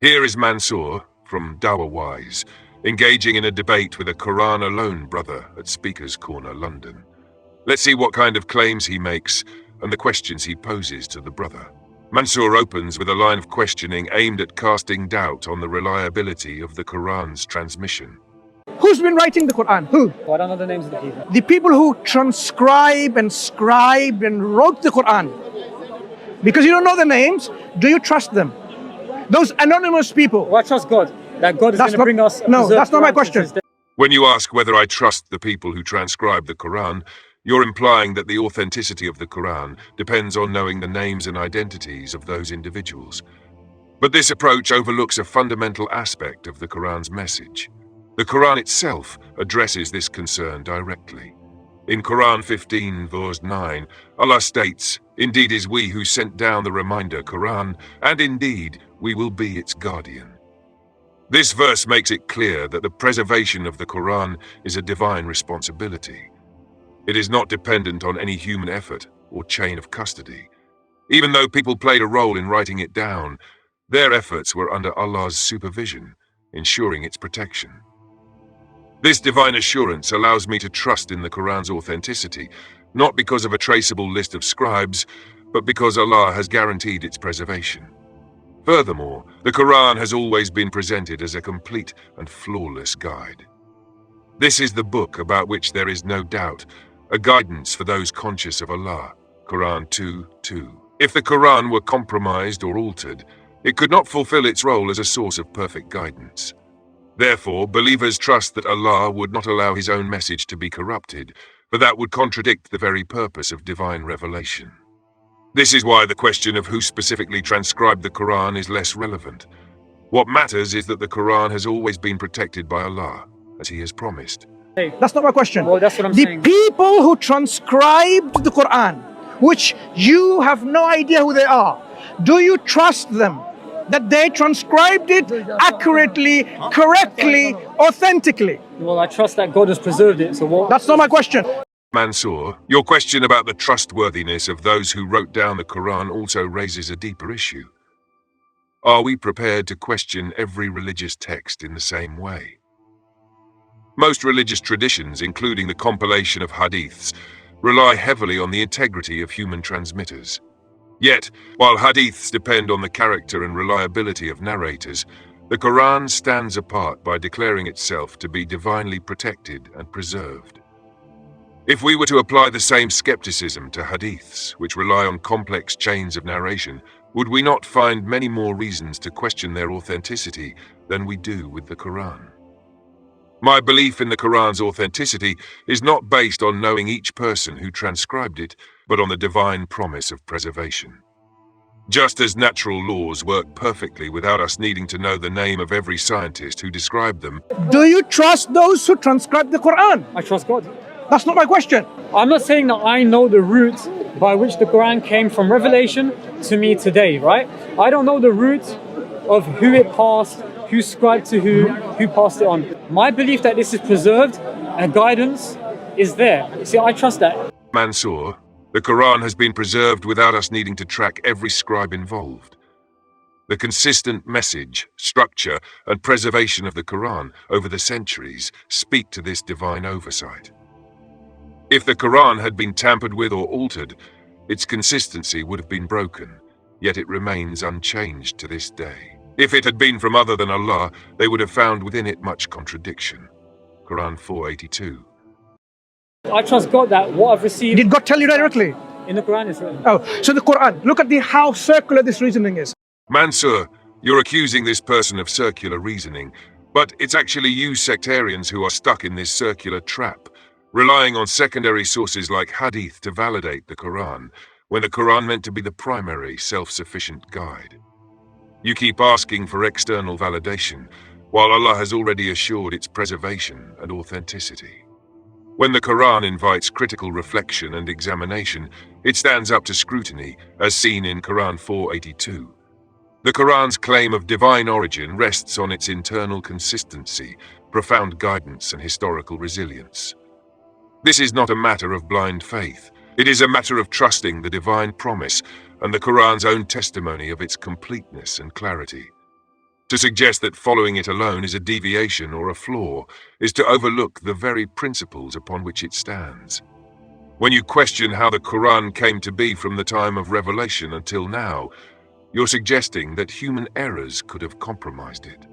Here is Mansur, from Dawah Wise, engaging in a debate with a Quran-alone brother at Speaker's Corner, London. Let's see what kind of claims he makes and the questions he poses to the brother. Mansur opens with a line of questioning aimed at casting doubt on the reliability of the Quran's transmission. Who's been writing the Quran? Who? Well, I don't know the names of the people. The people who transcribe and scribed and wrote the Quran. Because you don't know the names, do you trust them? Those anonymous people. Well, I trust God. That God is going to bring us... No, that's not my question. When you ask whether I trust the people who transcribe the Quran, you're implying that the authenticity of the Quran depends on knowing the names and identities of those individuals. But this approach overlooks a fundamental aspect of the Quran's message. The Quran itself addresses this concern directly. In Quran 15 verse 9, Allah states, "Indeed is we who sent down the reminder Quran, and indeed we will be its guardian." This verse makes it clear that the preservation of the Quran is a divine responsibility. It is not dependent on any human effort or chain of custody. Even though people played a role in writing it down, their efforts were under Allah's supervision, ensuring its protection. This divine assurance allows me to trust in the Quran's authenticity, not because of a traceable list of scribes, but because Allah has guaranteed its preservation. Furthermore, the Quran has always been presented as a complete and flawless guide. This is the book about which there is no doubt, a guidance for those conscious of Allah. Quran 2:2. If the Quran were compromised or altered, it could not fulfill its role as a source of perfect guidance. Therefore, believers trust that Allah would not allow His own message to be corrupted, for that would contradict the very purpose of divine revelation. This is why the question of who specifically transcribed the Quran is less relevant. What matters is that the Quran has always been protected by Allah, as He has promised. That's not my question. Well, that's what I'm saying. The people who transcribed the Quran, which you have no idea who they are, do you trust them? That they transcribed it accurately, correctly, authentically? Well, I trust that God has preserved it, so what? That's not my question. Mansur, your question about the trustworthiness of those who wrote down the Quran also raises a deeper issue. Are we prepared to question every religious text in the same way? Most religious traditions, including the compilation of hadiths, rely heavily on the integrity of human transmitters. Yet, while hadiths depend on the character and reliability of narrators, the Quran stands apart by declaring itself to be divinely protected and preserved. If we were to apply the same skepticism to hadiths, which rely on complex chains of narration, would we not find many more reasons to question their authenticity than we do with the Quran? My belief in the Quran's authenticity is not based on knowing each person who transcribed it, but on the divine promise of preservation. Just as natural laws work perfectly without us needing to know the name of every scientist who described them. Do you trust those who transcribed the Quran? I trust God. That's not my question. I'm not saying that I know the route by which the Quran came from revelation to me today, right? I don't know the route of who it passed, who scribed to who passed it on. My belief that this is preserved and guidance is there. See, I trust that. Mansur, the Quran has been preserved without us needing to track every scribe involved. The consistent message, structure, and preservation of the Quran over the centuries speak to this divine oversight. If the Quran had been tampered with or altered, its consistency would have been broken, yet it remains unchanged to this day. If it had been from other than Allah, they would have found within it much contradiction. Quran 4:82. I trust God that what I've received... Did God tell you directly? In the Quran is written. Oh, so the Quran, look at how circular this reasoning is. Mansur, you're accusing this person of circular reasoning, but it's actually you sectarians who are stuck in this circular trap, relying on secondary sources like hadith to validate the Quran, when the Quran meant to be the primary self-sufficient guide. You keep asking for external validation, while Allah has already assured its preservation and authenticity. When the Quran invites critical reflection and examination, it stands up to scrutiny, as seen in Quran 4:82. The Quran's claim of divine origin rests on its internal consistency, profound guidance, and historical resilience. This is not a matter of blind faith. It is a matter of trusting the divine promise and the Quran's own testimony of its completeness and clarity. To suggest that following it alone is a deviation or a flaw is to overlook the very principles upon which it stands. When you question how the Quran came to be from the time of revelation until now, you're suggesting that human errors could have compromised it.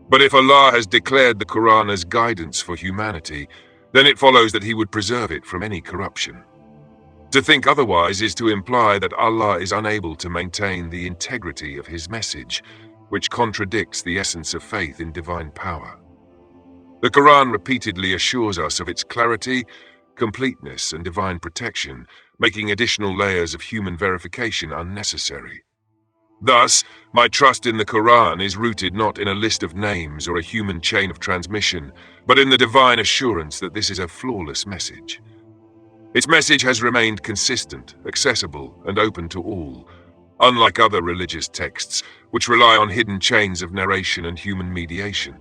But if Allah has declared the Quran as guidance for humanity, then it follows that He would preserve it from any corruption. To think otherwise is to imply that Allah is unable to maintain the integrity of His message, which contradicts the essence of faith in divine power. The Quran repeatedly assures us of its clarity, completeness, and divine protection, making additional layers of human verification unnecessary. Thus, my trust in the Quran is rooted not in a list of names or a human chain of transmission, but in the divine assurance that this is a flawless message. Its message has remained consistent, accessible, and open to all, unlike other religious texts, which rely on hidden chains of narration and human mediation.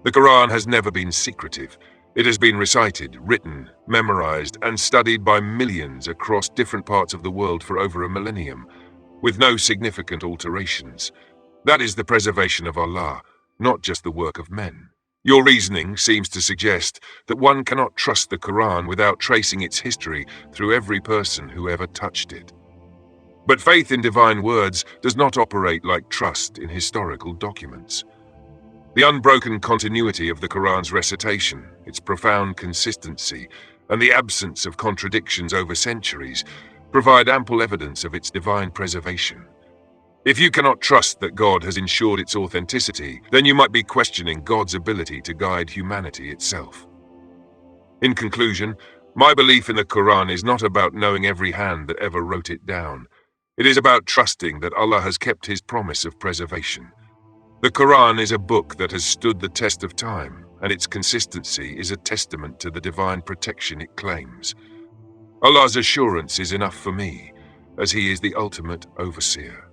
The Quran has never been secretive. It has been recited, written, memorized, and studied by millions across different parts of the world for over a millennium, with no significant alterations. That is the preservation of Allah, not just the work of men. Your reasoning seems to suggest that one cannot trust the Quran without tracing its history through every person who ever touched it. But faith in divine words does not operate like trust in historical documents. The unbroken continuity of the Quran's recitation, its profound consistency, and the absence of contradictions over centuries provide ample evidence of its divine preservation. If you cannot trust that God has ensured its authenticity, then you might be questioning God's ability to guide humanity itself. In conclusion, my belief in the Quran is not about knowing every hand that ever wrote it down. It is about trusting that Allah has kept His promise of preservation. The Quran is a book that has stood the test of time, and its consistency is a testament to the divine protection it claims. Allah's assurance is enough for me, as He is the ultimate overseer.